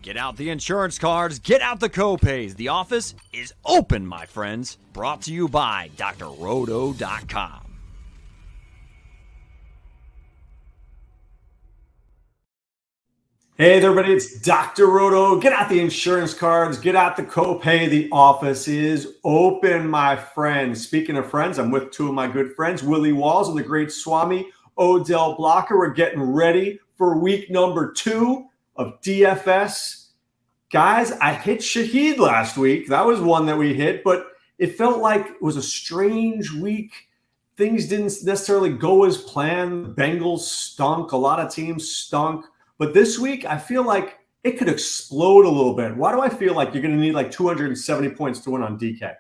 Get out the insurance cards, get out the copays. The office is open, my friends. Brought to you by drroto.com. Hey there, everybody, it's Dr. Roto. Get out the insurance cards, get out the copay. The office is open, my friends. Speaking of friends, I'm with two of my good friends, Willie Walls and the great Swame, Odell Blocker. We're getting ready for week number 2 of DFS. Guys, I hit Shaheed last week. That was one that we hit, but it felt like it was a strange week. Things didn't necessarily go as planned. The Bengals stunk. A lot of teams stunk. But this week, I feel like it could explode a little bit. Why do I feel like you're going to need like 270 points to win on DK?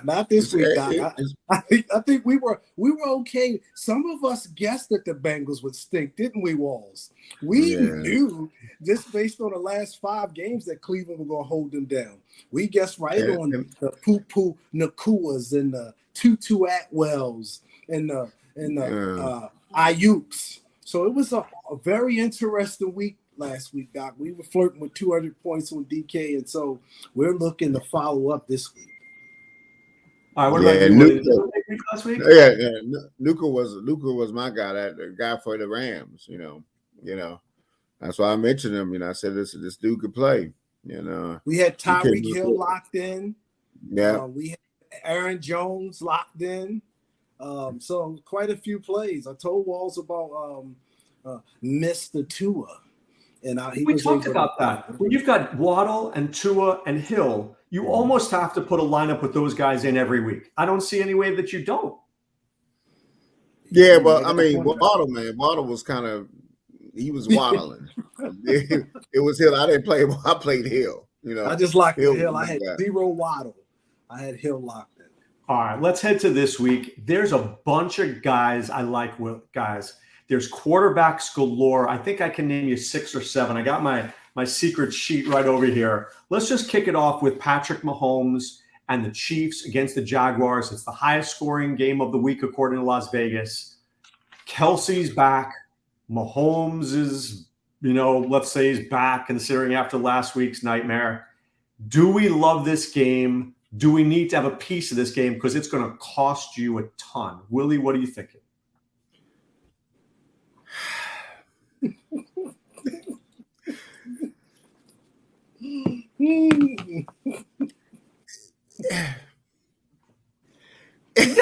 Not this week, Doc. I think we were okay. Some of us guessed that the Bengals would stink, didn't we, Walls? We knew, just based on the last 5 games, that Cleveland were going to hold them down. We guessed right on the Poo Nakuas and the Tutu Atwells and the Ayuks. So it was a very interesting week last week, Doc. We were flirting with 200 points on DK, and so we're looking to follow up this week. All right, what about you? Last week? Yeah. Luka was my guy, the guy for the Rams. You know, that's why I mentioned him. I said this dude could play. We had Tyreek Hill locked in. Yeah, we had Aaron Jones locked in. So quite a few plays. I told Walls about Mr. Tua. And we talked about that. When you've got Waddle and Tua and Hill, you almost have to put a lineup with those guys in every week. I don't see any way that you don't. Yeah, but I mean, Waddle was he was waddling. It was Hill. I didn't play him. I played Hill. I just locked Hill. I had 0 Waddle. I had Hill locked in. All right, let's head to this week. There's a bunch of guys I like, guys. There's quarterbacks galore. I think I can name you 6 or 7. I got my secret sheet right over here. Let's just kick it off with Patrick Mahomes and the Chiefs against the Jaguars. It's the highest scoring game of the week according to Las Vegas. Kelsey's back. Mahomes is, let's say he's back considering after last week's nightmare. Do we love this game? Do we need to have a piece of this game? Because it's going to cost you a ton. Willie, what are you thinking?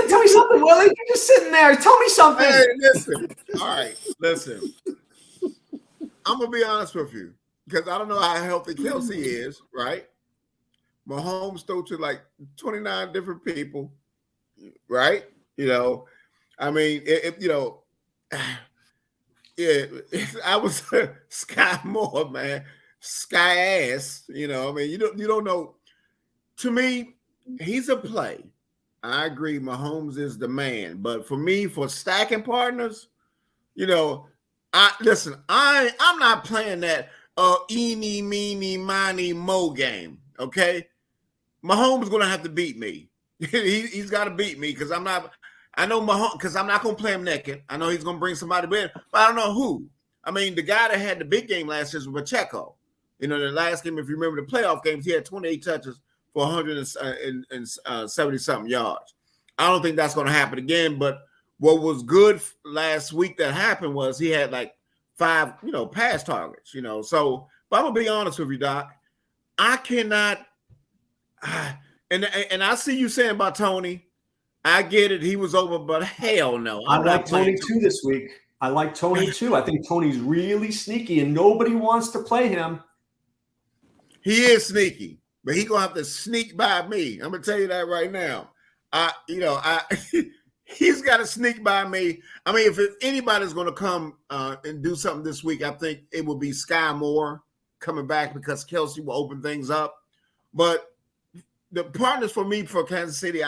Tell me something, Willie. You're just sitting there. Tell me something. Hey, listen. All right, listen. I'm going to be honest with you because I don't know how healthy Kelsey is, right? Mahomes threw to like 29 different people, right? I mean, I was Sky Moore, man. Sky ass, I mean, you don't know. To me, he's a play. I agree, Mahomes is the man. But for me, for stacking partners, I'm not playing that eeny, meeny, miny, mo game. Okay, Mahomes is gonna have to beat me. He's got to beat me because I know Mahomes because I'm not gonna play him naked. I know he's gonna bring somebody in, but I don't know who. I mean, the guy that had the big game last year was Pacheco. The last game, if you remember the playoff games, he had 28 touches for 170-something yards. I don't think that's going to happen again. But what was good last week that happened was he had like 5, pass targets. So, but I'm gonna be honest with you, Doc. I cannot. And I see you saying about Tony. I get it. He was over, but hell no. I like Tony too this week. I like Tony too. I think Tony's really sneaky, and nobody wants to play him. He is sneaky, but he's gonna have to sneak by me. I'm gonna tell you that right now. He's got to sneak by me. I mean, if anybody's gonna come and do something this week, I think it will be Sky Moore coming back because Kelsey will open things up. But the partners for me for Kansas City,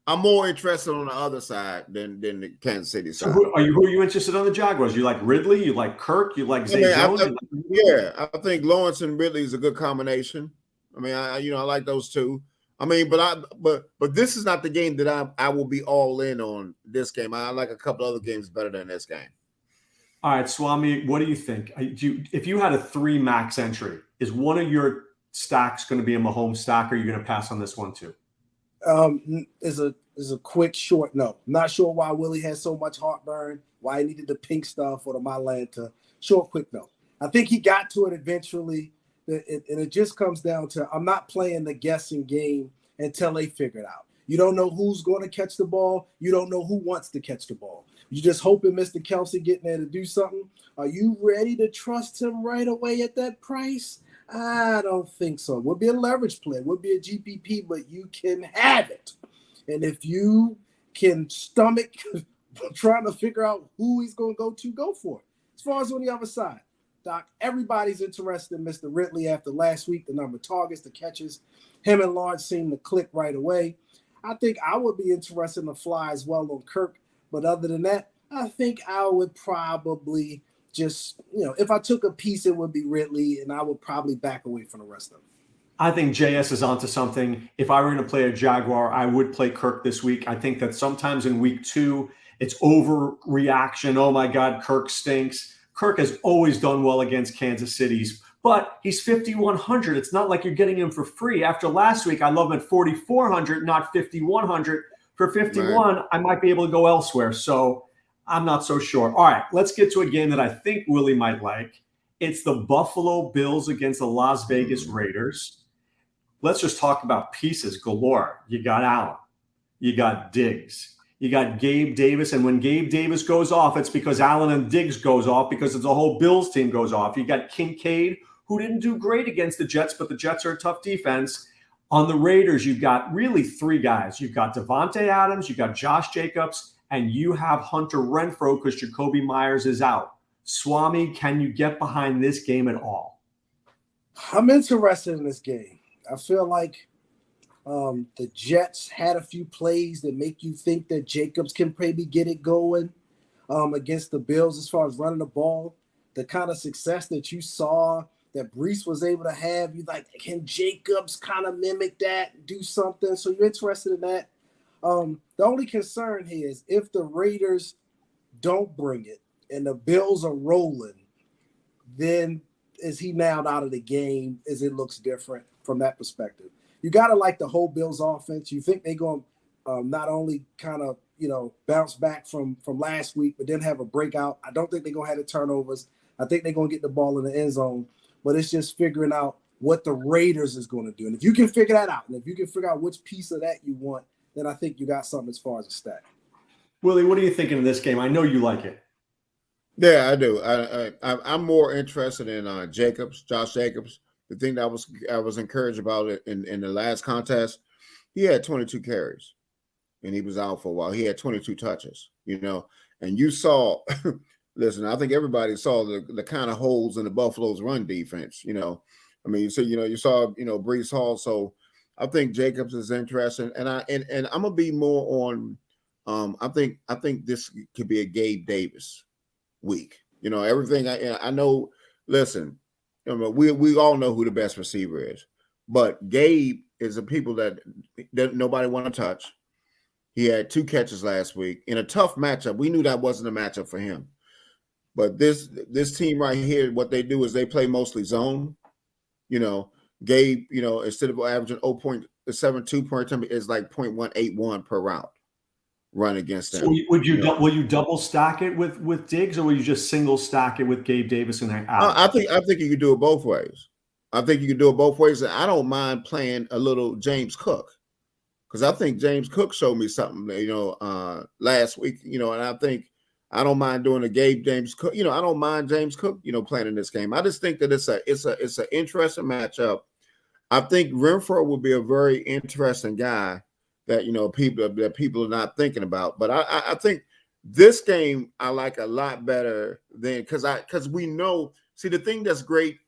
I'm more interested on the other side than the Kansas City side. So who are you interested on the Jaguars? You like Ridley? You like Kirk? You like Zay Jones? I think Lawrence and Ridley is a good combination. I mean, I like those two. I mean, but this is not the game that I will be all in on this game. I like a couple other games better than this game. All right, Swami, what do you think? If you had a 3 max entry, is one of your stacks going to be a Mahomes stack, or are you going to pass on this one too? Is a quick short no. Not sure why Willie had so much heartburn, why he needed the pink stuff or the Mylanta. Short, quick no. I think he got to it eventually, and it just comes down to I'm not playing the guessing game until they figure it out. You don't know who's going to catch the ball. You don't know who wants to catch the ball. You're just hoping Mr. Kelsey getting there to do something. Are you ready to trust him right away at that price? I don't think so. It would be a leverage play. It would be a GPP, but you can have it. And if you can stomach trying to figure out who he's going to go for it. As far as on the other side, Doc, everybody's interested in Mr. Ridley after last week, the number of targets, the catches. Him and Lawrence seem to click right away. I think I would be interested in the fly as well on Kirk. But other than that, I think I would probably just, if I took a piece, it would be Ridley, and I would probably back away from the rest of them. I think JS is onto something. If I were going to play a Jaguar, I would play Kirk this week. I think that sometimes in week 2, it's overreaction. Oh my God, Kirk stinks. Kirk has always done well against Kansas City's, but he's 5,100. It's not like you're getting him for free. After last week, I love him at 4,400, not 5,100. For 51, I might be able to go elsewhere. So I'm not so sure. All right, let's get to a game that I think Willie might like. It's the Buffalo Bills against the Las Vegas Raiders. Let's just talk about pieces galore. You got Allen. You got Diggs. You got Gabe Davis. And when Gabe Davis goes off, it's because Allen and Diggs goes off because the whole Bills team goes off. You got Kincaid, who didn't do great against the Jets, but the Jets are a tough defense. On the Raiders, you've got really 3 guys. You've got Devontae Adams, you've got Josh Jacobs, and you have Hunter Renfrow because Jacoby Myers is out. Swami, can you get behind this game at all? I'm interested in this game. I feel like the Jets had a few plays that make you think that Jacobs can maybe get it going against the Bills as far as running the ball. The kind of success that you saw that Brees was able to have, you like, can Jacobs kind of mimic that, do something? So you're interested in that. The only concern here is if the Raiders don't bring it and the Bills are rolling, then is he now out of the game? Is it looks different from that perspective? You got to like the whole Bills offense. You think they're going to not only kind of, bounce back from last week, but then have a breakout. I don't think they're going to have the turnovers. I think they're going to get the ball in the end zone, but it's just figuring out what the Raiders is going to do. And if you can figure that out, and if you can figure out which piece of that you want, then I think you got something as far as a stack. Willie, what are you thinking of this game? I know you like it. Yeah, I do. I'm more interested in Josh Jacobs. The thing that I was encouraged about it in the last contest, he had 22 carries, and he was out for a while. He had 22 touches, and you saw. Listen, I think everybody saw the kind of holes in the Buffalo's run defense. You saw Brees Hall. So I think Jacobs is interesting, and I'm gonna be more on. I think this could be a Gabe Davis week. Everything I know. Listen, we all know who the best receiver is, but Gabe is a people that nobody want to touch. He had 2 catches last week in a tough matchup. We knew that wasn't a matchup for him. But this team right here, what they do is they play mostly zone. Gabe, instead of averaging 0.72 per attempt, is like 0.181 per route run against them. So will you double stack it with Diggs, or will you just single stack it with Gabe Davis and Allen? I think you can do it both ways. And I don't mind playing a little James Cook because I think James Cook showed me something, last week, and I think. I don't mind doing a James Cook. I don't mind James Cook, playing in this game. I just think that it's an interesting matchup. I think Renfrow will be a very interesting guy that people are not thinking about. But I think this game I like a lot better than because we know. See, the thing that's great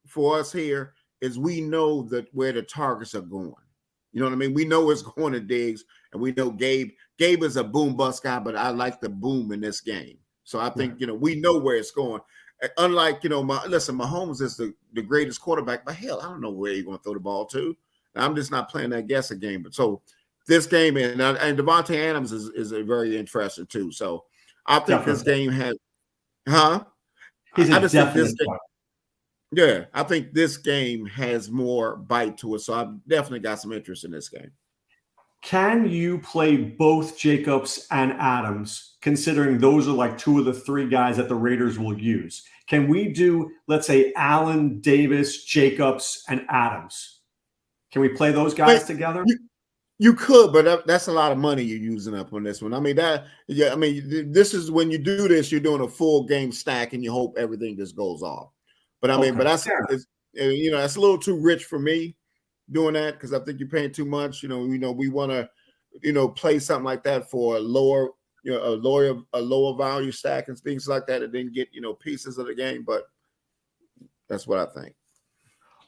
for us here is we know that where the targets are going. You know what I mean? We know it's going to Diggs, and we know Gabe is a boom bust guy, but I like the boom in this game. So I think, we know where it's going. Unlike, Mahomes is the greatest quarterback, but hell, I don't know where you're going to throw the ball to. I'm just not playing that guessing game. But so this game, and Devontae Adams is very interesting too. So I think this game Huh? He's I a just think this definite game, start. yeah, I think this game has more bite to it. So I've definitely got some interest in this game. Can you play both Jacobs and Adams, considering those are like two of the three guys that the Raiders will use? Can we do, let's say, Allen, Davis, Jacobs, and Adams? Can we play those guys together? You could, but that's a lot of money you're using up on this one. I mean, this is when you do this, you're doing a full game stack and you hope everything just goes off. But I mean, but that's that's a little too rich for me doing that, because I think you're paying too much. We want to, play something like that for a lower value stack and things like that, and then get pieces of the game. But that's what I think.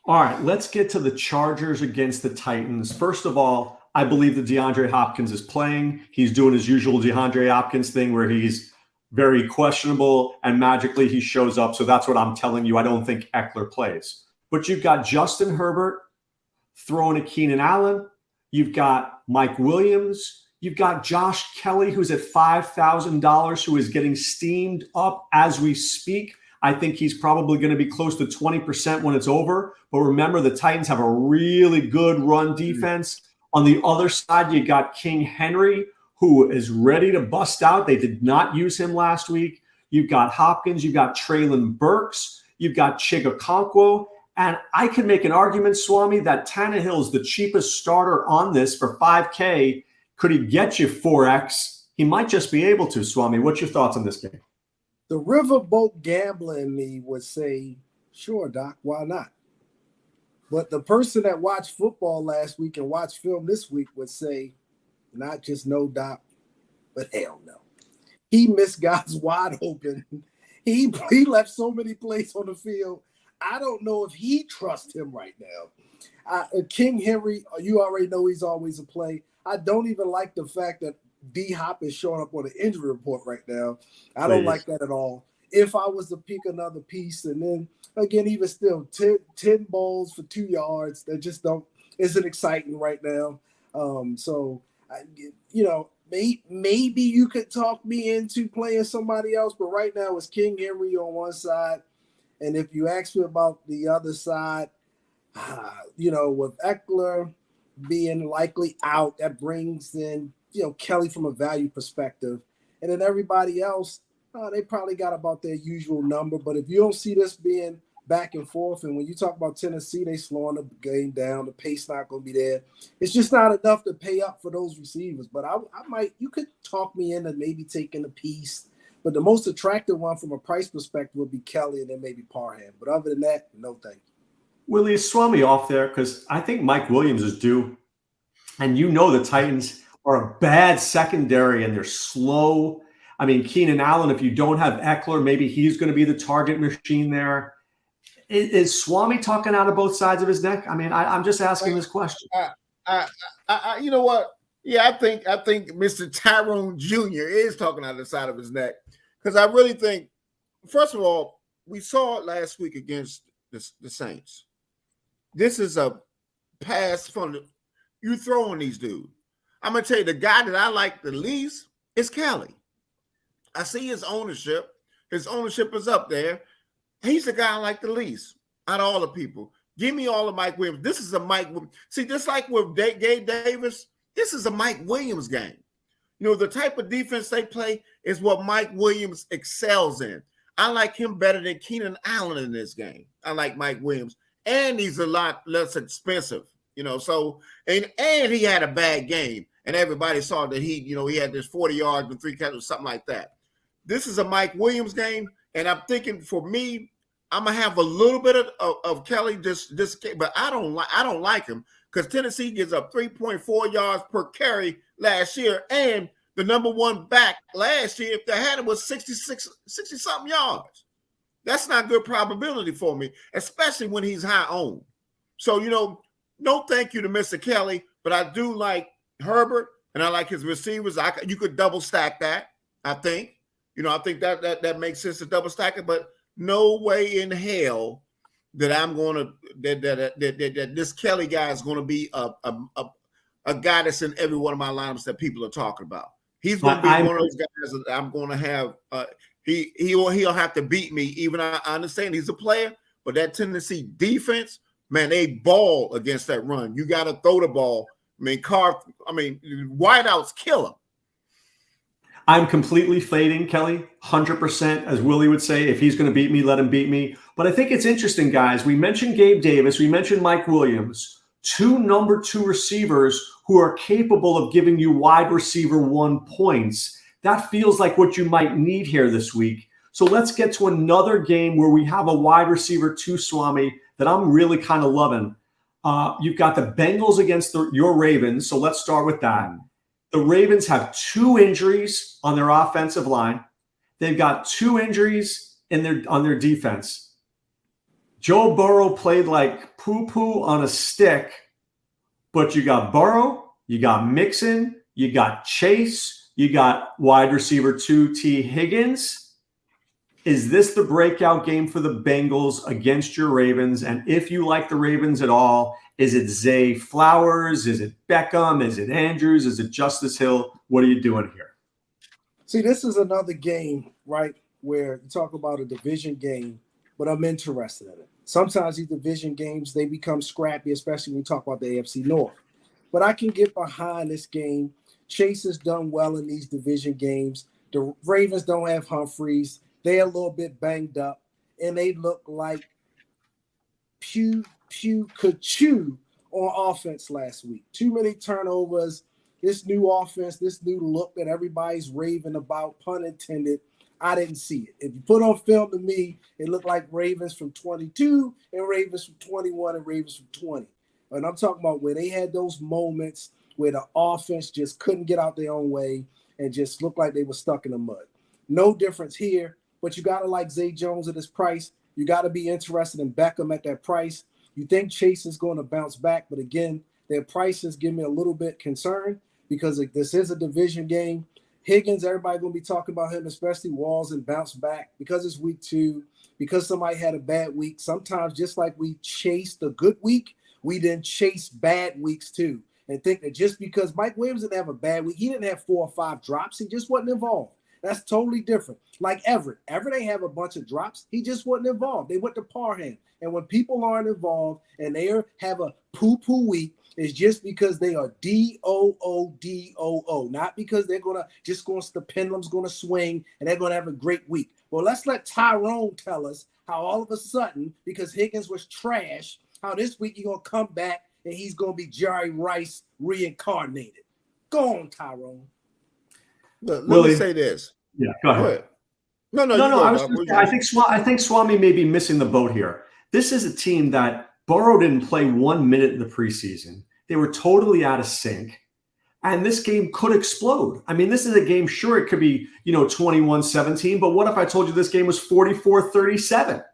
All right, let's get to the Chargers against the Titans. First of all, I believe that DeAndre Hopkins is playing. He's doing his usual DeAndre Hopkins thing where he's very questionable and magically he shows up. So that's what I'm telling you. I don't think Eckler plays. But you've got Justin Herbert throwing a Keenan Allen. You've got Mike Williams. You've got Josh Kelly, who's at $5,000, who is getting steamed up as we speak. I think he's probably going to be close to 20% when it's over. But remember, the Titans have a really good run defense. On the other side, you got King Henry, who is ready to bust out. They did not use him last week. You've got Hopkins. You've got Treylon Burks. You've got Chigakonkwo. And I can make an argument, Swami, that Tannehill's the cheapest starter on this for $5K. Could he get you 4X? He might just be able to, Swami. What's your thoughts on this game? The riverboat gambler in me would say, sure, Doc, why not? But the person that watched football last week and watched film this week would say, not just no, Doc, but hell no. He missed guys wide open. He left so many plays on the field. I don't know if he trusts him right now. King Henry, you already know he's always a play. I don't even like the fact that D-Hop is showing up on the injury report right now. I don't like that at all. If I was to pick another piece, and then again, even still, 10 balls for 2 yards, that just isn't exciting right now. Maybe you could talk me into playing somebody else, but right now it's King Henry on one side. And if you ask me about the other side, with Eckler being likely out, that brings in, Kelly from a value perspective. And then everybody else, they probably got about their usual number. But if you don't see this being back and forth, and when you talk about Tennessee, they slowing the game down, the pace not going to be there. It's just not enough to pay up for those receivers. But you could talk me into maybe taking a piece. But the most attractive one from a price perspective would be Kelly and then maybe Parham. But other than that, no thank you. Willie, Swami off there because I think Mike Williams is due. And the Titans are a bad secondary and they're slow. I mean, Keenan Allen, if you don't have Eckler, maybe he's going to be the target machine there. Is Swami talking out of both sides of his neck? I mean, I'm just asking this question. You know what? Yeah, I think Mr. Tyrone Jr. is talking out of the side of his neck, because I really think, first of all, we saw it last week against the Saints. This is a pass from you throwing these dudes. I'm gonna tell you, the guy that I like the least is Kelly. I see his ownership. His ownership is up there. He's the guy I like the least out of all the people. Give me all of Mike Williams. This is a Mike. See, just like with Gabe Davis, this is a Mike Williams game. The type of defense they play is what Mike Williams excels in. I like him better than Keenan Allen in this game. I like Mike Williams, and he's a lot less expensive. So and he had a bad game, and everybody saw that he had this 40 yards and 3 catches or something like that. This is a Mike Williams game, and I'm thinking for me, I'm gonna have a little bit of Kelly this but I don't like him because Tennessee gives up 3.4 yards per carry last year, and the number one back last year, if they had it, was 60-something yards. That's not good probability for me, especially when he's high owned. So, no thank you to Mr. Kelly, but I do like Herbert, and I like his receivers. You could double stack that, I think. I think that makes sense to double stack it, but no way in hell that I'm going to that this Kelly guy is going to be a guy that's in every one of my lineups that people are talking about. He's going to be one of those guys that I'm going to have he'll have to beat me. Even I understand he's a player, but that Tennessee defense, man, they ball against that run. You got to throw the ball. Wideouts kill him. I'm completely fading Kelly, 100%, as Willie would say. If he's going to beat me, let him beat me. But I think it's interesting, guys. We mentioned Gabe Davis. We mentioned Mike Williams, 2 number 2 receivers who are capable of giving you wide receiver 1 points. That feels like what you might need here this week. So let's get to another game where we have a wide receiver 2, Swami, that I'm really kind of loving. You've got the Bengals against your Ravens. So let's start with that. The Ravens have 2 injuries on their offensive line. They've got 2 injuries on their defense. Joe Burrow played like poo-poo on a stick, but you got Burrow, you got Mixon, you got Chase, you got wide receiver 2, T. Higgins. Is this the breakout game for the Bengals against your Ravens? And if you like the Ravens at all, is it Zay Flowers? Is it Beckham? Is it Andrews? Is it Justice Hill? What are you doing here? See, this is another game, right, where you talk about a division game, but I'm interested in it. Sometimes these division games, they become scrappy, especially when we talk about the AFC North. But I can get behind this game. Chase has done well in these division games. The Ravens don't have Humphreys. They're a little bit banged up, and they look like Pew could chew on offense last week. Too many turnovers. This new offense, this new look that everybody's raving about, pun intended, I didn't see it. If you put on film to me, it looked like Ravens from 22 and Ravens from 21 and Ravens from 20. And I'm talking about where they had those moments where the offense just couldn't get out their own way and just looked like they were stuck in the mud. No difference here, but you got to like Zay Jones at this price. You got to be interested in Beckham at that price. You think Chase is going to bounce back, but again, their prices give me a little bit concerned because this is a division game. Higgins, everybody going to be talking about him, especially Walls, and bounce back because it's week 2, because somebody had a bad week. Sometimes just like we chased a good week, we then chase bad weeks too and think that just because Mike Williams didn't have a bad week, he didn't have 4 or 5 drops, he just wasn't involved. That's totally different. Like Everett ain't have a bunch of drops. He just wasn't involved. They went to Parham. And when people aren't involved and they have a poo-poo week, it's just because they are D-O-O-D-O-O, not because the pendulum's going to swing and they're going to have a great week. Well, let's let Tyrone tell us how all of a sudden, because Higgins was trash, how this week he's going to come back and he's going to be Jerry Rice reincarnated. Go on, Tyrone. Let me say this. Yeah, go ahead. No. I think Swami may be missing the boat here. This is a team that Burrow didn't play 1 minute in the preseason. They were totally out of sync. And this game could explode. I mean, this is a game, sure, it could be, 21-17, but what if I told you this game was 44-37?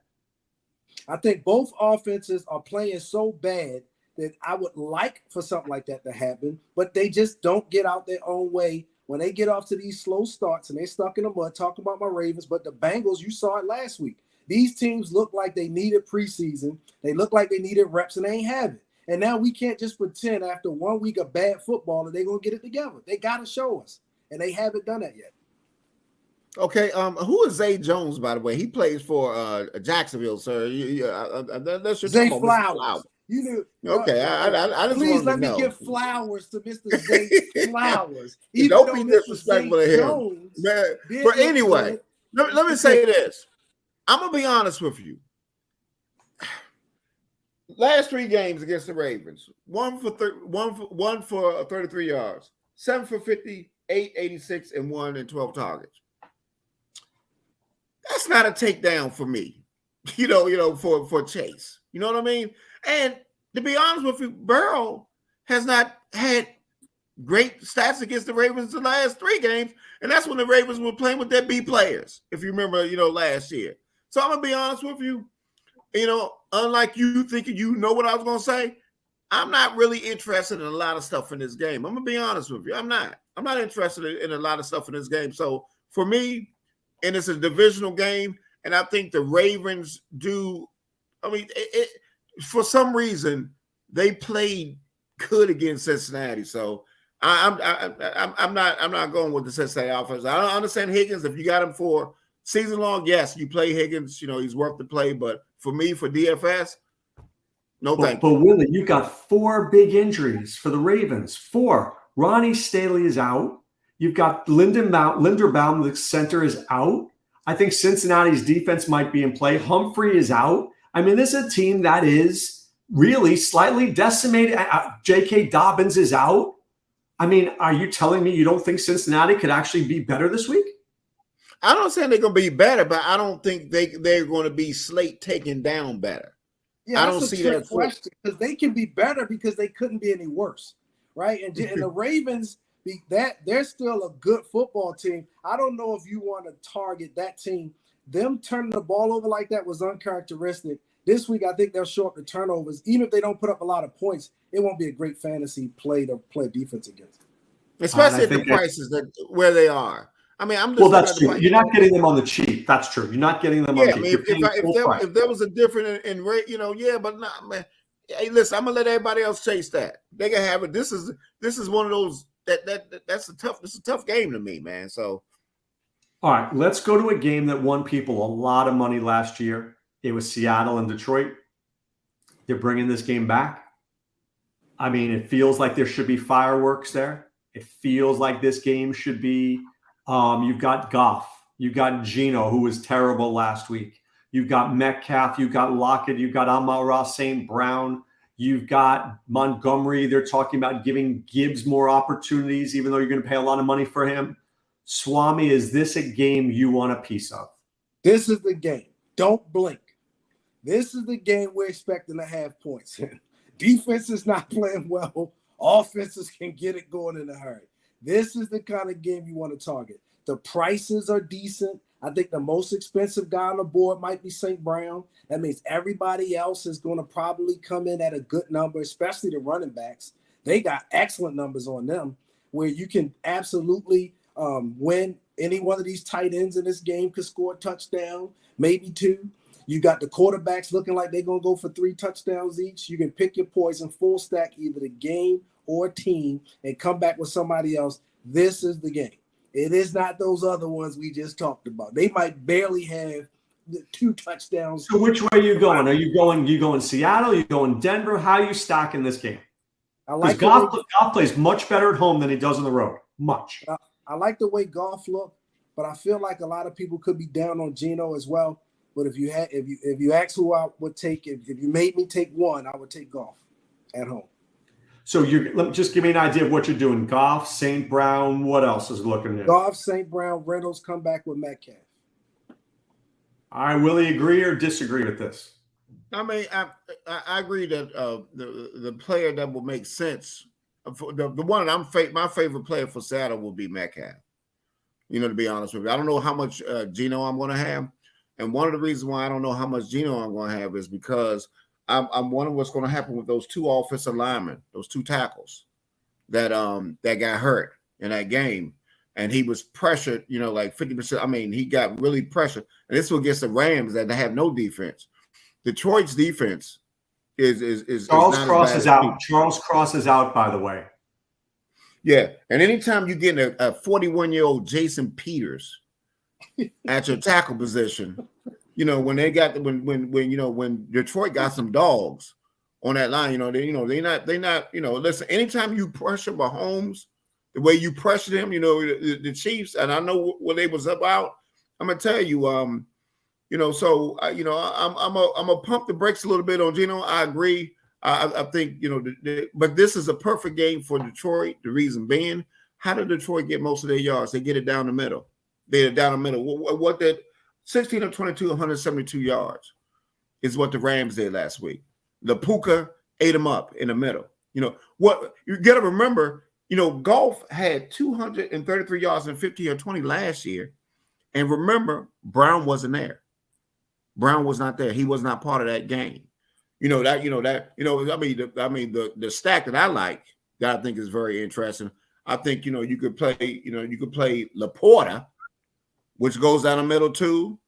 I think both offenses are playing so bad that I would like for something like that to happen, but they just don't get out their own way. When they get off to these slow starts and they're stuck in the mud, talking about my Ravens, but the Bengals, you saw it last week. These teams look like they needed preseason. They look like they needed reps, and they ain't have it. And now we can't just pretend after 1 week of bad football that they're going to get it together. They got to show us, and they haven't done that yet. Okay, who is Zay Jones, by the way? He plays for Jacksonville, sir. That's your Zay Flowers. You knew. Okay, I just please let me give flowers to Mr. Zay Flowers. Don't be disrespectful to him. Jones, man. But anyway, let me say this. I'm gonna be honest with you. Last 3 games against the Ravens: one for 33 yards, 7 for 50, 886, and 1 and 12 targets. That's not a takedown for me, for Chase. You know what I mean? And to be honest with you, Burrow has not had great stats against the Ravens the last 3 games, and that's when the Ravens were playing with their B players, if you remember, last year. So I'm going to be honest with you, unlike you thinking you know what I was going to say, I'm not really interested in a lot of stuff in this game. I'm going to be honest with you. I'm not interested in a lot of stuff in this game. So for me, and it's a divisional game, and I think the Ravens for some reason, they played good against Cincinnati. So I'm not going with the Cincinnati offense. I don't understand Higgins. If you got him for Season long, yes, you play Higgins. He's worth the play. But for me, for DFS, no thank you. But Willie, you got 4 big injuries for the Ravens. 4. Ronnie Staley is out. You've got Linderbaum, the center, is out. I think Cincinnati's defense might be in play. Humphrey is out. I mean, this is a team that is really slightly decimated. J.K. Dobbins is out. I mean, are you telling me you don't think Cincinnati could actually be better this week? I don't say they're going to be better, but I don't think they're going to be slate taken down better. Yeah, I don't see that question, because they can be better because they couldn't be any worse, right? And the Ravens, they're still a good football team. I don't know if you want to target that team. Them turning the ball over like that was uncharacteristic. This week, I think they'll show up the turnovers. Even if they don't put up a lot of points, it won't be a great fantasy play to play defense against. Especially at the prices where they are. I mean, I'm just that's true. You're not getting them on the cheap. That's true. You're not getting them on the cheap. If there was a different in rate, but not, man. Hey, listen, I'm gonna let everybody else chase that. They can have it. This is one of those that's a tough game to me, man. So, all right, let's go to a game that won people a lot of money last year. It was Seattle and Detroit. They're bringing this game back. I mean, it feels like there should be fireworks there. It feels like this game should be. You've got Goff. You've got Geno, who was terrible last week. You've got Metcalf. You've got Lockett. You've got Amon-Ra St. Brown. You've got Montgomery. They're talking about giving Gibbs more opportunities, even though you're going to pay a lot of money for him. Swami, is this a game you want a piece of? This is the game. Don't blink. This is the game we're expecting to have points in. Defense is not playing well. Offenses can get it going in a hurry. This is the kind of game you want to target. The prices are decent. I think the most expensive guy on the board might be St. Brown. That means everybody else is going to probably come in at a good number, especially the running backs. They got excellent numbers on them where you can absolutely win. Any one of these tight ends in this game could score a touchdown, maybe 2. You got the quarterbacks looking like they're going to go for 3 touchdowns each. You can pick your poison, full stack either the game or team, and come back with somebody else. This is the game. It is not those other ones we just talked about. They might barely have 2 touchdowns. So which way are you going? Are you going Seattle? Are you going Denver? How are you stacking this game? I like Goff plays much better at home than he does on the road. Much. I like the way Goff looked, but I feel like a lot of people could be down on Geno as well. But if you ask who I would take, if you made me take one, I would take Goff at home. So just give me an idea of what you're doing. Goff, St. Brown, what else is looking at? Goff, St. Brown, Reynolds, come back with Metcalf. All right, Willie, agree or disagree with this? I mean, I agree that the player that will make sense, the one my favorite player for Seattle will be Metcalf. To be honest with you, I don't know how much Geno I'm going to have. And one of the reasons why I don't know how much Geno I'm going to have is because I'm wondering what's going to happen with those 2 offensive linemen, those 2 tackles that got hurt in that game. And he was pressured, like 50%. I mean, he got really pressured. And this was against the Rams that they have no defense. Detroit's defense is Charles Cross is out. Charles Cross is out, by the way. Yeah. And anytime you get a 41-year-old Jason Peters at your tackle position, when they got when Detroit got some dogs on that line, they're not listen, anytime you pressure Mahomes the way you pressure them, the Chiefs, and I know what they was about, I'm gonna tell you, I'm gonna pump the brakes a little bit on Geno. I agree. I think but this is a perfect game for Detroit. The reason being, how did Detroit get most of their yards? They get it down the middle. They're down the middle. What that 16 of 22, 172 yards is what the Rams did last week. The Puka ate them up in the middle. What you got to remember, Goff had 233 yards and 50 or 20 last year. And remember, Brown wasn't there. Brown was not there. He was not part of that game. The stack that I like, that I think is very interesting. I think, you could play Laporta, which goes down the middle too,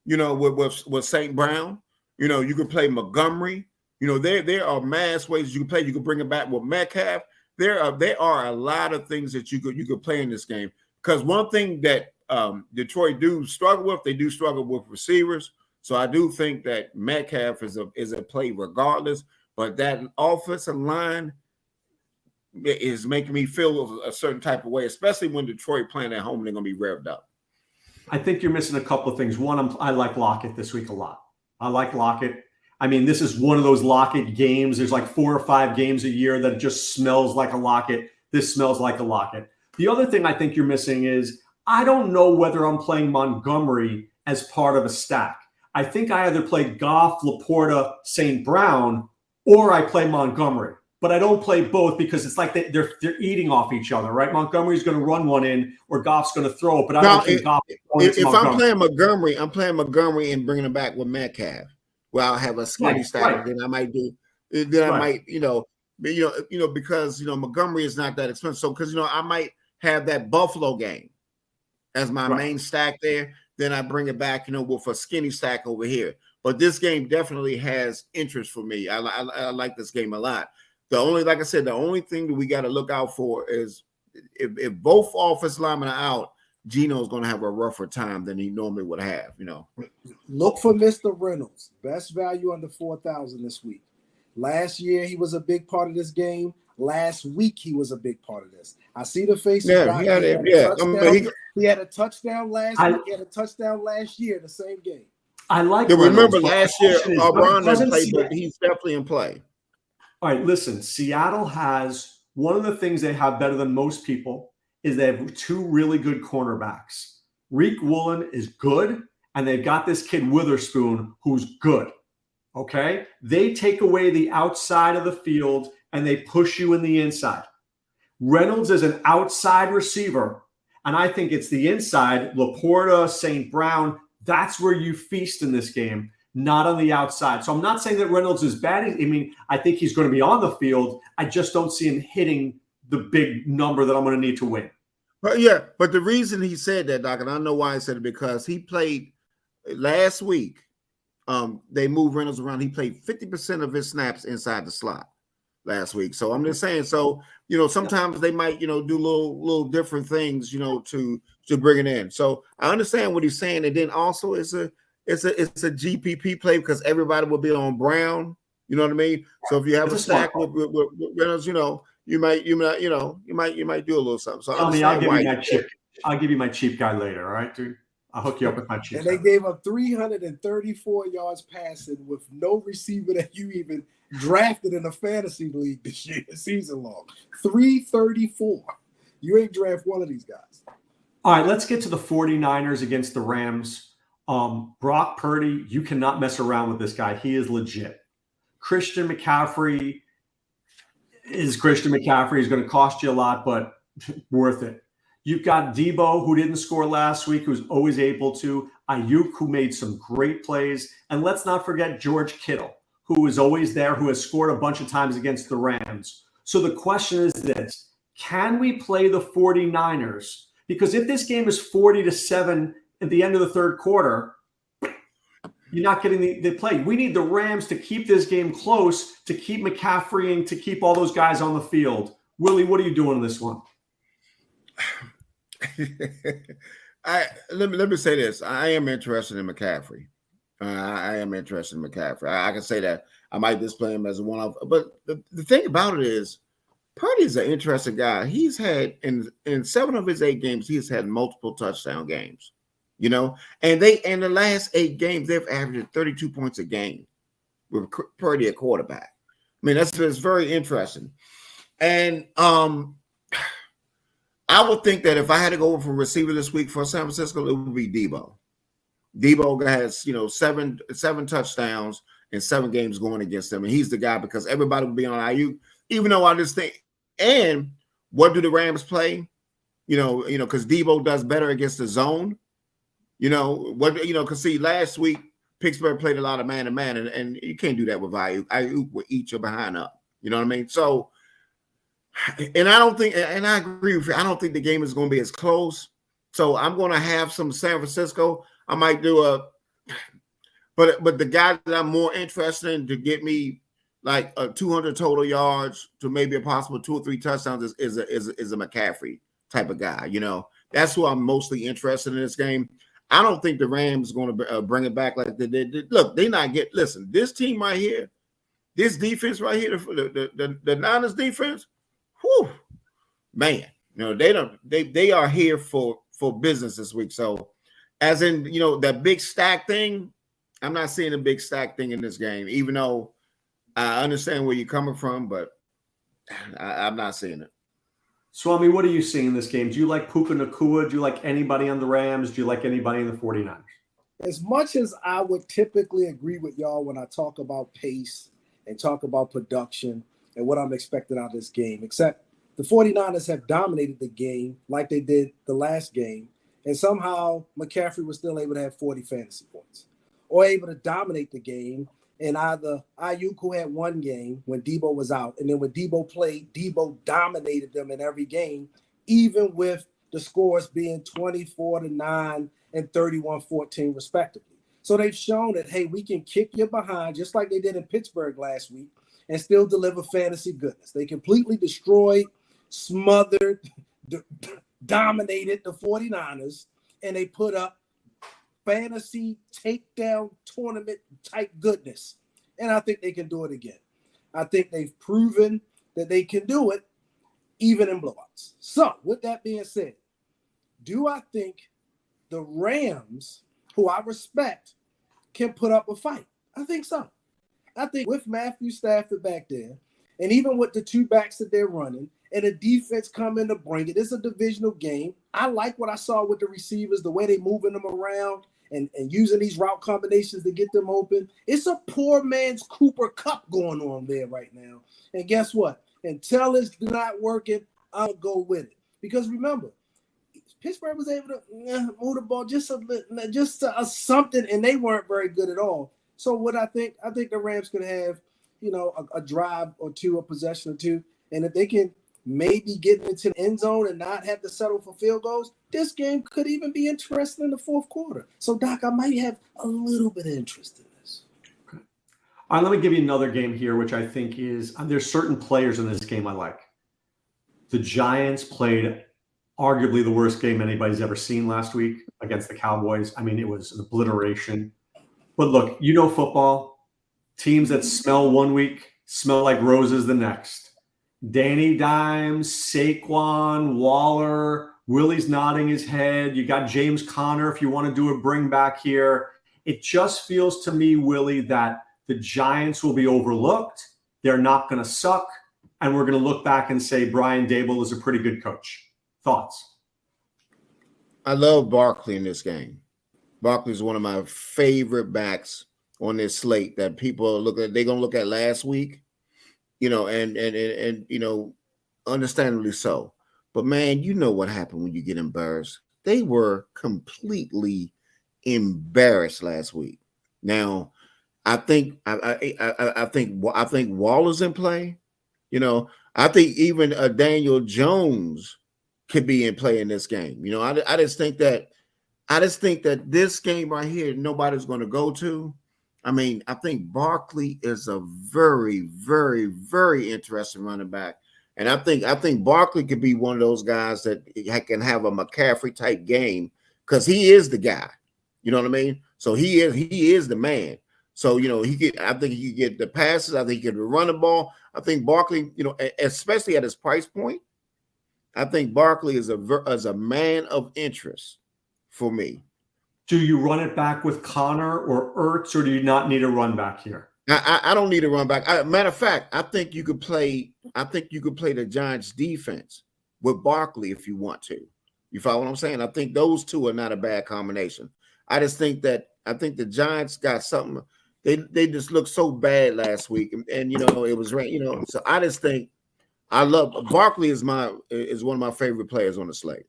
with St. Brown. You could play Montgomery. There are mass ways you can play. You could bring it back with Metcalf. There are a lot of things that you could play in this game. Because one thing that Detroit do struggle with. They do struggle with receivers. So I do think that Metcalf is a play regardless. But that offensive line is making me feel a certain type of way, especially when Detroit playing at home, they're going to be revved up. I think you're missing a couple of things. One, I like Lockett this week a lot. I like Lockett. I mean, this is one of those Lockett games. There's like 4 or 5 games a year that it just smells like a Lockett. This smells like a Lockett. The other thing I think you're missing is I don't know whether I'm playing Montgomery as part of a stack. I think I either play Goff, Laporta, St. Brown, or I play Montgomery. But I don't play both because it's like they're eating off each other, right? Montgomery's going to run one in, or Goff's going to throw it. But I don't think Goff. If I'm playing Montgomery, I'm playing Montgomery and bringing him back with Metcalf. Well, I'll have a skinny stack. Right. Then I might do. Then I might, because Montgomery is not that expensive. So because I might have that Buffalo game as my main stack there. Then I bring it back, with a skinny stack over here. But this game definitely has interest for me. I like this game a lot. Like I said, the only thing that we got to look out for is if both offensive linemen are out, Geno's going to have a rougher time than he normally would have, Look for Mr. Reynolds. Best value under 4,000 this week. Last year, he was a big part of this game. Last week, he was a big part of this. I see the face. He had a touchdown last week. He had a touchdown last year in the same game. I like. Remember last year, Brown didn't play, but he's definitely in play. All right, listen. Seattle has one of the things they have better than most people is they have 2 really good cornerbacks. Reek Woolen is good, and they've got this kid Witherspoon who's good. Okay, they take away the outside of the field and they push you in the inside. Reynolds is an outside receiver, and I think it's the inside. Laporta, St. Brown. That's where you feast in this game, not on the outside. So I'm not saying that Reynolds is bad. I mean, I think he's going to be on the field. I just don't see him hitting the big number that I'm going to need to win. But the reason he said that, Doc, and I know why he said it, because he played last week. They moved Reynolds around. He played 50% of his snaps inside the slot last week. So I'm just saying, sometimes they might, do little different things, to bring it in. So I understand what he's saying. And then also it's a GPP play because everybody will be on Brown. You know what I mean? So if you have a stack with Reynolds, you might do a little something. So I'll give you my cheap guy later. All right, dude. I'll hook you up with my cheap guy. And they gave up 334 yards passing with no receiver that you even drafted in a fantasy league this year, season long. 334. You ain't draft one of these guys. All right, let's get to the 49ers against the Rams. Brock Purdy, you cannot mess around with this guy. He is legit. Christian McCaffrey is Christian McCaffrey. He's going to cost you a lot, but worth it. You've got Debo, who didn't score last week, who's always able to. Ayuk, who made some great plays. And let's not forget George Kittle, who is always there, who has scored a bunch of times against the Rams. So the question is this: can we play the 49ers? Because if this game is 40-7 at the end of the third quarter, you're not getting the play. We need the Rams to keep this game close, to keep McCaffrey and to keep all those guys on the field. Willie, what are you doing in this one? Let me say this. I am interested in McCaffrey. I am interested in McCaffrey. I can say that. I might display him as one of, but the thing about it is, Purdy's an interesting guy. He's had in 7 of his 8 games, he's had multiple touchdown games. And in the last 8 games, they've averaged 32 points a game with Purdy at quarterback. I mean, that's very interesting. And I would think that if I had to go for receiver this week for San Francisco, it would be Debo. Debo has, 7 touchdowns in 7 games going against them. And he's the guy because everybody would be on Ayuk, even though I just think, and what do the Rams play? Because Debo does better against the zone. Because see, last week, Pittsburgh played a lot of man-to-man, and you can't do that with Ayuk. Ayuk will eat your behind up. You know what I mean? So, and I don't think, and I agree with you, I don't think the game is going to be as close. So I'm going to have some San Francisco. I might do but the guy that I'm more interested in to get me like 200 total yards to maybe a possible 2 or 3 touchdowns is a McCaffrey type of guy, That's who I'm mostly interested in this game. I don't think the Rams going to bring it back like they did. Look, they not get. Listen, this team right here, this defense right here, the Niners defense. Whew, man, they are here for business this week. So, as in, that big stack thing, I'm not seeing a big stack thing in this game, even though I understand where you're coming from, but I'm not seeing it. Swami, what are you seeing in this game? Do you like Puka Nacua? Do you like anybody on the Rams? Do you like anybody in the 49ers? As much as I would typically agree with y'all when I talk about pace and talk about production and what I'm expecting out of this game, except the 49ers have dominated the game like they did the last game, and somehow McCaffrey was still able to have 40 fantasy points or able to dominate the game. And either Ayuk, who had one game when Debo was out, and then when Debo played, Debo dominated them in every game, even with the scores being 24-9 and 31-14 respectively. So they've shown that, hey, we can kick you behind just like they did in Pittsburgh last week and still deliver fantasy goodness. They completely destroyed, smothered, dominated the 49ers, and they put up fantasy takedown tournament type goodness. And I think they can do it again. I think they've proven that they can do it even in blowouts. So with that being said, do I think the Rams, who I respect, can put up a fight? I think so. I think with Matthew Stafford back there, and even with the two backs that they're running, and the defense coming to bring it, it's a divisional game. I like what I saw with the receivers, the way they moving them around and using these route combinations to get them open. It's a poor man's Cooper Cup going on there right now. And guess what? Until it's not working, I'll go with it. Because remember, Pittsburgh was able to move the ball just something, and they weren't very good at all. So what I think the Rams could have, a drive or two, a possession or two, and if they can maybe get into the end zone and not have to settle for field goals, this game could even be interesting in the fourth quarter. So, Doc, I might have a little bit of interest in this. Okay. All right, let me give you another game here, which I think is there's certain players in this game I like. The Giants played arguably the worst game anybody's ever seen last week against the Cowboys. I mean, it was an obliteration. But look, football. Teams that smell one week smell like roses the next. Danny Dimes, Saquon, Waller, Willie's nodding his head. You got James Conner if you want to do a bring back here. It just feels to me, Willie, that the Giants will be overlooked. They're not going to suck. And we're going to look back and say Brian Daboll is a pretty good coach. Thoughts? I love Barkley in this game. Barkley is one of my favorite backs on this slate that people they're going to look at last week. And understandably so. But man, you know what happened when you get embarrassed. They were completely embarrassed last week. Now, I think Waller's in play. I think even Daniel Jones could be in play in this game. I just think that this game right here, nobody's going to go to. I mean, I think Barkley is a very, very, very interesting running back. And I think Barkley could be one of those guys that can have a McCaffrey type game because he is the guy. You know what I mean? So he is the man. So, I think he could get the passes. I think he could run the ball. I think Barkley, especially at his price point, I think Barkley is a man of interest for me. Do you run it back with Connor or Ertz, or do you not need a run back here? I don't need a run back. Matter of fact, I think you could play the Giants defense with Barkley if you want to. You follow what I'm saying? I think those two are not a bad combination. I think the Giants got something. They just looked so bad last week, and it was rain. So I just think I love Barkley is one of my favorite players on the slate.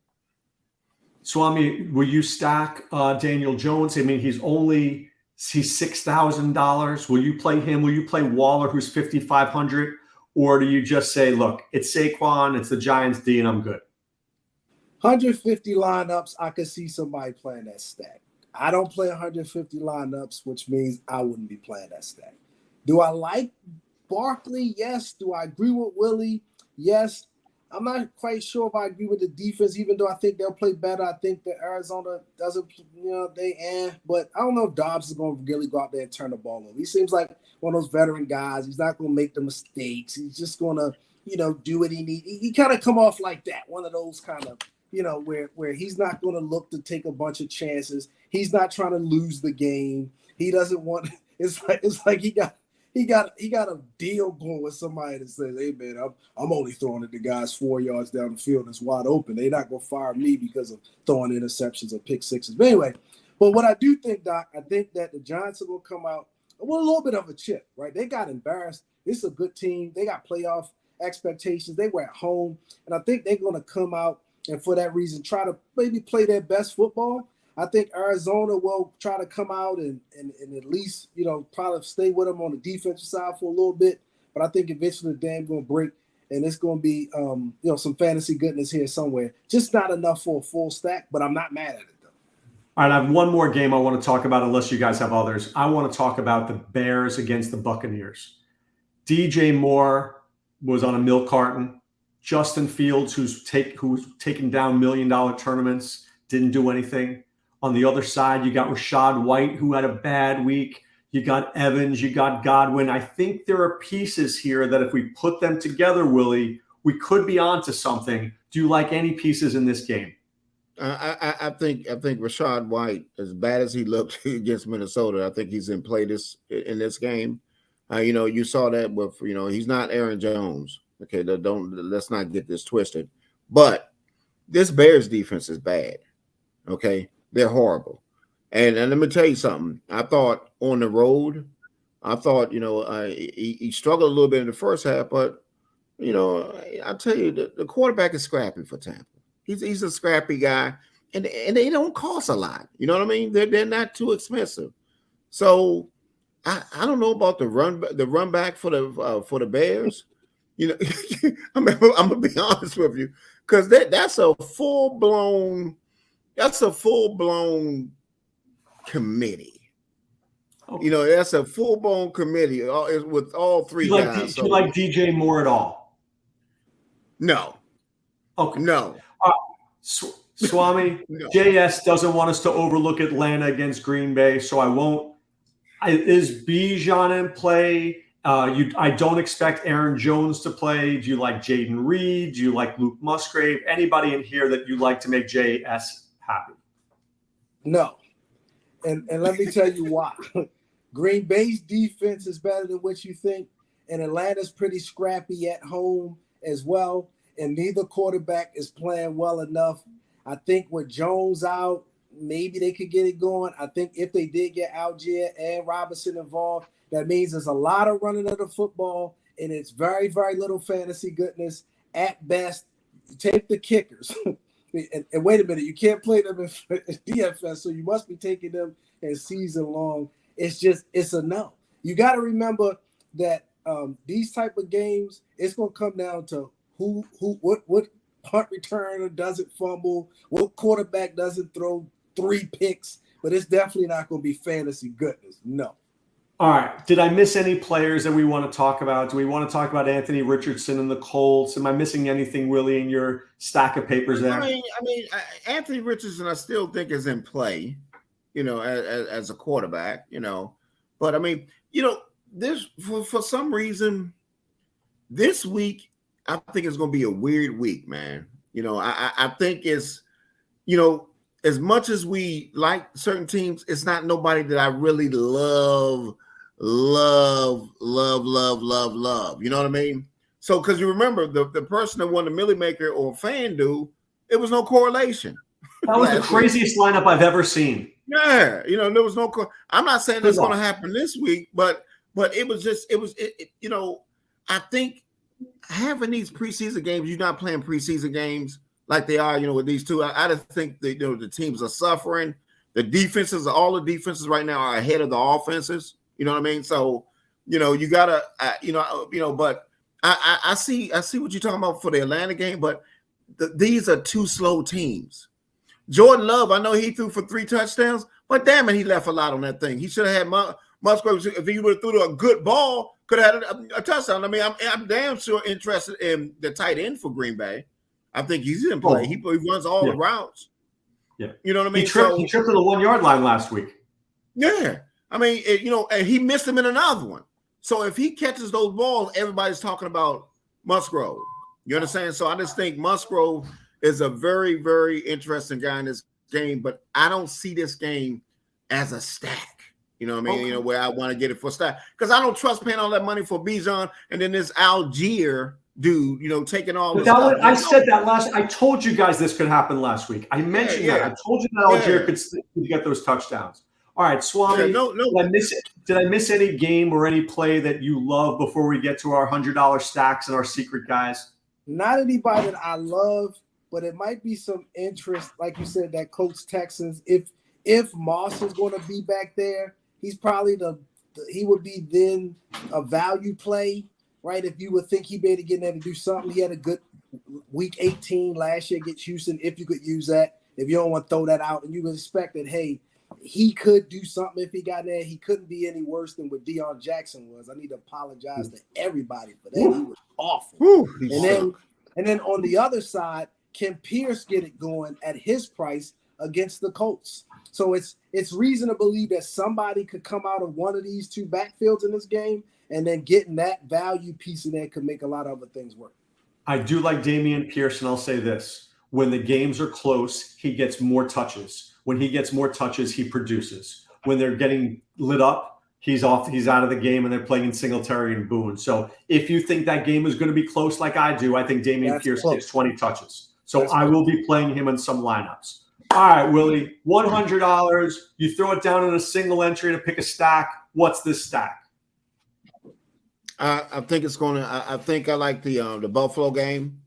Swami, will you stack Daniel Jones? I mean, he's $6,000. Will you play him? Will you play Waller, who's $5,500? Or do you just say, look, it's Saquon, it's the Giants D, and I'm good? 150 lineups, I could see somebody playing that stack. I don't play 150 lineups, which means I wouldn't be playing that stack. Do I like Barkley? Yes. Do I agree with Willie? Yes. I'm not quite sure if I agree with the defense, even though I think they'll play better. I think that Arizona doesn't, but I don't know if Dobbs is going to really go out there and turn the ball over. He seems like one of those veteran guys. He's not going to make the mistakes. He's just going to, do what he needs. He kind of come off like that, one of those kind of, where he's not going to look to take a bunch of chances. He's not trying to lose the game. He doesn't want. It's like he got a deal going with somebody that says, "Hey man, I'm only throwing at the guys 4 yards down the field. It's wide open. They're not gonna fire me because of throwing interceptions or pick sixes." But anyway, what I do think, Doc, I think that the Giants will come out with a little bit of a chip, right? They got embarrassed. This is a good team. They got playoff expectations. They were at home, and I think they're gonna come out and for that reason try to maybe play their best football. I think Arizona will try to come out and at least, probably stay with them on the defensive side for a little bit. But I think eventually the dam going to break, and it's going to be, some fantasy goodness here somewhere. Just not enough for a full stack, but I'm not mad at it, though. All right, I have one more game I want to talk about, unless you guys have others. I want to talk about the Bears against the Buccaneers. DJ Moore was on a milk carton. Justin Fields, who's taken down $1 million tournaments, didn't do anything. On the other side, you got Rachaad White, who had a bad week. You got Evans, you got Godwin. I think there are pieces here that if we put them together, Willie, we could be onto something. Do you like any pieces in this game? I think Rachaad White, as bad as he looked against Minnesota, I think he's in play in this game. You saw that with, he's not Aaron Jones. Okay, let's not get this twisted. But this Bears defense is bad. Okay. They're horrible. And let me tell you something. I thought on the road, he struggled a little bit in the first half, but, I tell you, the quarterback is scrappy for Tampa. He's a scrappy guy, and they don't cost a lot. You know what I mean? They're not too expensive. So I don't know about the run back for the Bears. I'm gonna be honest with you, because that's a full blown committee. Okay. That's a full-blown committee with all three guys. Do you like DJ Moore at all? No. Okay. No. Swame, no. JS doesn't want us to overlook Atlanta against Green Bay, so I won't. Is Bijan in play? I don't expect Aaron Jones to play. Do you like Jaden Reed? Do you like Luke Musgrave? Anybody in here that you like to make JS happy? No. And let me tell you why. Green Bay's defense is better than what you think, and Atlanta's pretty scrappy at home as well, and neither quarterback is playing well enough. I think with Jones out, maybe they could get it going. I think if they did get Algier and Robinson involved, that means there's a lot of running of the football, and it's very, very little fantasy goodness at best. Take the kickers. And wait a minute, you can't play them in DFS, so you must be taking them in season long. It's a no. You got to remember that these type of games, it's going to come down to what punt returner doesn't fumble, what quarterback doesn't throw 3 picks, but it's definitely not going to be fantasy goodness. No. All right. Did I miss any players that we want to talk about? Do we want to talk about Anthony Richardson and the Colts? Am I missing anything, Willie, in your stack of papers there? I mean, Anthony Richardson, I still think is in play, as a quarterback, But I mean, this for some reason, this week I think it's going to be a weird week, man. I think it's, as much as we like certain teams, it's not nobody that I really love. You know what I mean? So, because you remember the person that won the Millie Maker or FanDuel, it was no correlation. That was the craziest lineup I've ever seen. Yeah, there was no. I'm not saying that's going to happen this week, but it was just I think having these preseason games, you're not playing preseason games like they are, with these two. I just think that the teams are suffering. The defenses, all the defenses right now are ahead of the offenses. You know what I mean? So, you gotta, but I see what you're talking about for the Atlanta game, but these are two slow teams. Jordan Love, I know he threw for 3 touchdowns, but damn it, he left a lot on that thing. He should have had Musgrove, if he would have threw a good ball, could have had a touchdown. I mean, I'm damn sure interested in the tight end for Green Bay. I think he's in play. He runs all the routes. Yeah. You know what I mean? He tripped to the 1 yard line last week. Yeah. I mean, and he missed him in another one. So if he catches those balls, everybody's talking about Musgrove. You understand? So I just think Musgrove is a very, very interesting guy in this game, but I don't see this game as a stack. You know what I mean? Okay. Where I want to get it for stack. Because I don't trust paying all that money for Bijan and then this Algier dude, taking all the stuff. I said that I told you guys this could happen last week. I mentioned that. I told you that Algier could get those touchdowns. All right, Swami, did I miss any game or any play that you love before we get to our $100 stacks and our secret guys? Not anybody that I love, but it might be some interest, like you said, that Colts Texans. If Moss is going to be back there, he's probably he would be then a value play, right? If you would think he'd be able to get in there to do something. He had a good week 18 last year against Houston, if you could use that. If you don't want to throw that out, and you would expect that, hey, he could do something if he got there. He couldn't be any worse than what Deion Jackson was. I need to apologize to everybody for that. He was awful. And then on the other side, can Pierce get it going at his price against the Colts? So it's reason to believe that somebody could come out of one of these two backfields in this game, and then getting that value piece in there could make a lot of other things work. I do like Dameon Pierce, and I'll say this. When the games are close, he gets more touches. When he gets more touches, he produces. When they're getting lit up, he's out of the game, and they're playing in Singletary and Boone. So if you think that game is going to be close like I do, I think Dameon Pierce gets 20 touches. So I will be playing him in some lineups. All right, Willie, $100. You throw it down in a single entry to pick a stack. What's this stack? I think it's going to. I think I like the Buffalo game.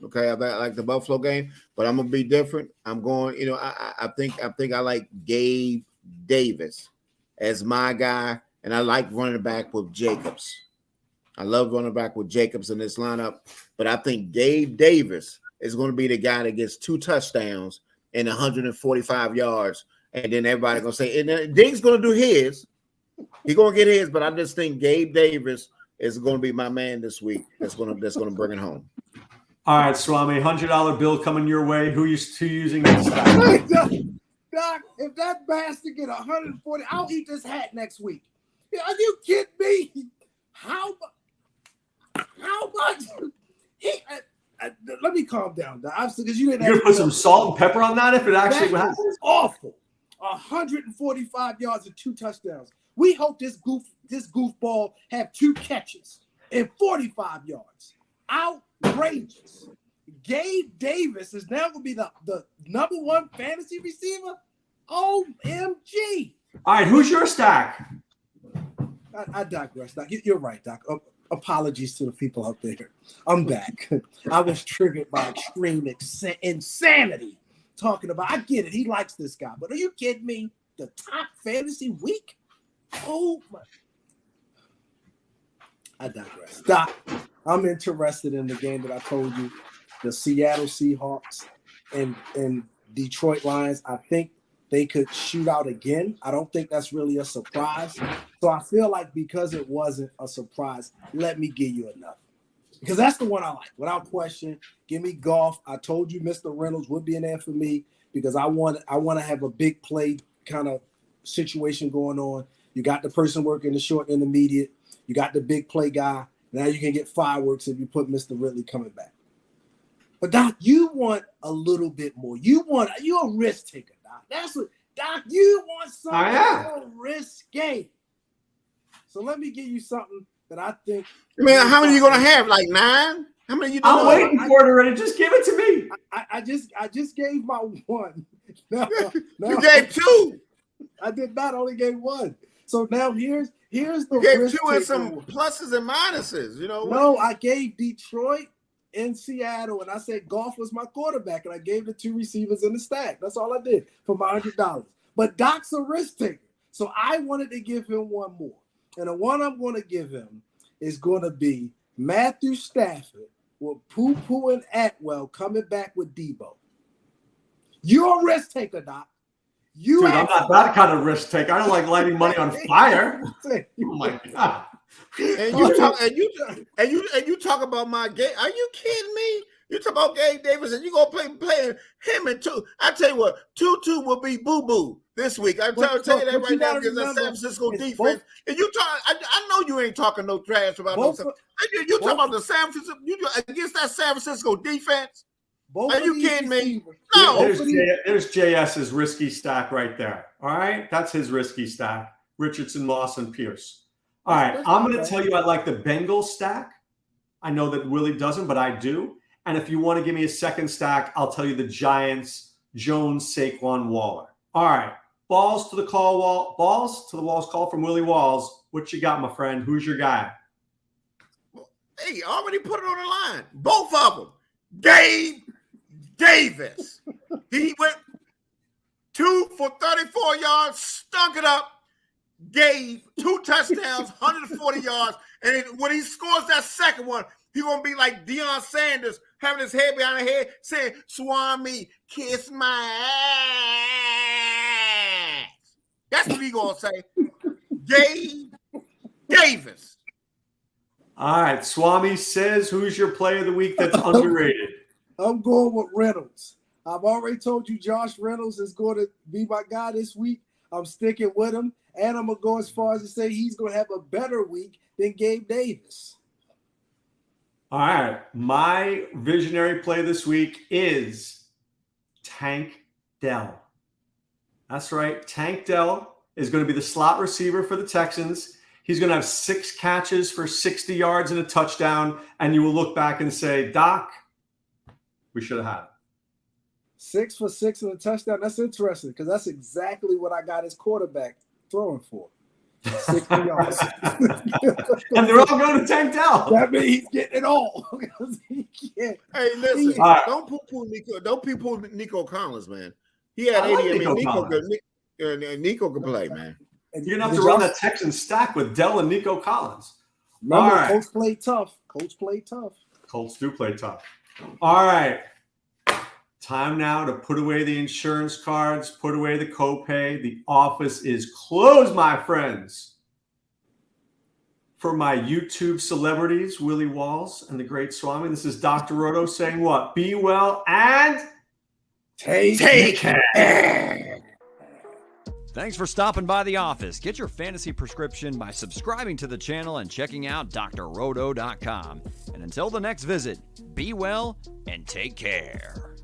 Okay, I like the Buffalo game, but I'm gonna be different. I'm going. I think I like Gabe Davis as my guy, and I like running back with Jacobs. I love running back with Jacobs in this lineup, but I think Gabe Davis is going to be the guy that gets 2 touchdowns and 145 yards, and then everybody gonna say, and then Diggs gonna do his. He's gonna get his, but I just think Gabe Davis is gonna be my man this week. That's gonna bring it home. All right, Swami, $100 bill coming your way. Who you using this stack? Doc, if that bastard get 140, I'll eat this hat next week. Are you kidding me? How much? Let me calm down, Doc. Because you didn't. You're gonna put some salt and pepper on that if it actually happens. That's awful. 145 yards and 2 touchdowns. We hope this goofball have 2 catches and 45 yards. Outrageous. Gabe Davis is now going to be the number 1 fantasy receiver. OMG. All right, who's your stack? I digress, Doc. You're right, Doc. Apologies to the people out there. I'm back. I was triggered by extreme insanity talking about. I get it. He likes this guy. But are you kidding me? The top fantasy week? Oh, my. I digress. Doc, I'm interested in the game that I told you, the Seattle Seahawks and Detroit Lions. I think they could shoot out again. I don't think that's really a surprise. So I feel like because it wasn't a surprise, let me give you enough. Because that's the one I like. Without question, give me Goff. I told you Mr. Reynolds would be in there for me because I want to have a big play kind of situation going on. You got the person working the short and intermediate. You got the big play guy. Now you can get fireworks if you put Mr. Ridley coming back. But Doc, you want a little bit more. You're a risk taker, Doc. That's what, Doc, you want something more risky. So let me give you something that I think. Man, how many are you gonna have? Like 9? How many you doing? I'm waiting for it already. Just give it to me. I just gave my 1. No, you gave 2. I did not. Only gave 1. So now here's the. You gave 2 and some pluses and minuses. No, I gave Detroit and Seattle, and I said Goff was my quarterback, and I gave the 2 receivers in the stack. That's all I did for my $100. But Doc's a risk taker, so I wanted to give him 1 more, and the one I'm going to give him is going to be Matthew Stafford with Poo and Atwell coming back with Debo. You're a risk taker, Doc. You Dude, I'm not that kind of risk taker. I don't like lighting money on fire. Oh my God. And you talk about my game. Are you kidding me? You talk about Gabe Davis and you gonna play him and two. I tell you what, 2-2 will be boo-boo this week. I'm tell you that right now because that San Francisco defense. And you talk, I know you ain't talking no trash about no stuff. You talking about the San Francisco against that San Francisco defense? Are you kidding me? No. There's JS's risky stack right there. All right, that's his risky stack. Richardson, Moss, and Pierce. All right, I'm going to tell you I like the Bengals stack. I know that Willie doesn't, but I do. And if you want to give me a second stack, I'll tell you the Giants, Jones, Saquon, Waller. All right, balls to the walls call from Willie Walls. What you got, my friend? Who's your guy? Hey, already put it on the line. Both of them. Gabe Davis. He went 2 for 34 yards, stunk it up. Gave 2 touchdowns, 140 yards. And when he scores that second one, he's going to be like Deion Sanders, having his head behind his head, saying, Swame, kiss my ass. That's what he's going to say. Gabe Davis. All right, Swami says, who's your player of the week that's underrated? I'm going with Reynolds. I've already told you Josh Reynolds is going to be my guy this week. I'm sticking with him. And I'm going to go as far as to say he's going to have a better week than Gabe Davis. All right. My visionary play this week is Tank Dell. That's right. Tank Dell is going to be the slot receiver for the Texans. He's going to have 6 catches for 60 yards and a touchdown. And you will look back and say, Doc, we should have had it. 6 for 6 and a touchdown. That's interesting because that's exactly what I got as quarterback throwing for. 60 yards. And they're all going to Tank Dell. That means he's getting it all. Hey, listen, don't poo-poo Nico Collins, man. He had 80. Nico can play, man. You're going to have to run that Texan stack with Dell and Nico Collins. Remember, right. Colts play tough. Colts do play tough. All right. Time now to put away the insurance cards, put away the copay. The office is closed, my friends. For my YouTube celebrities, Willie Walls and the great Swami, this is Dr. Roto saying what? Be well and take care. Thanks for stopping by the office. Get your fantasy prescription by subscribing to the channel and checking out drroto.com. And until the next visit, be well and take care.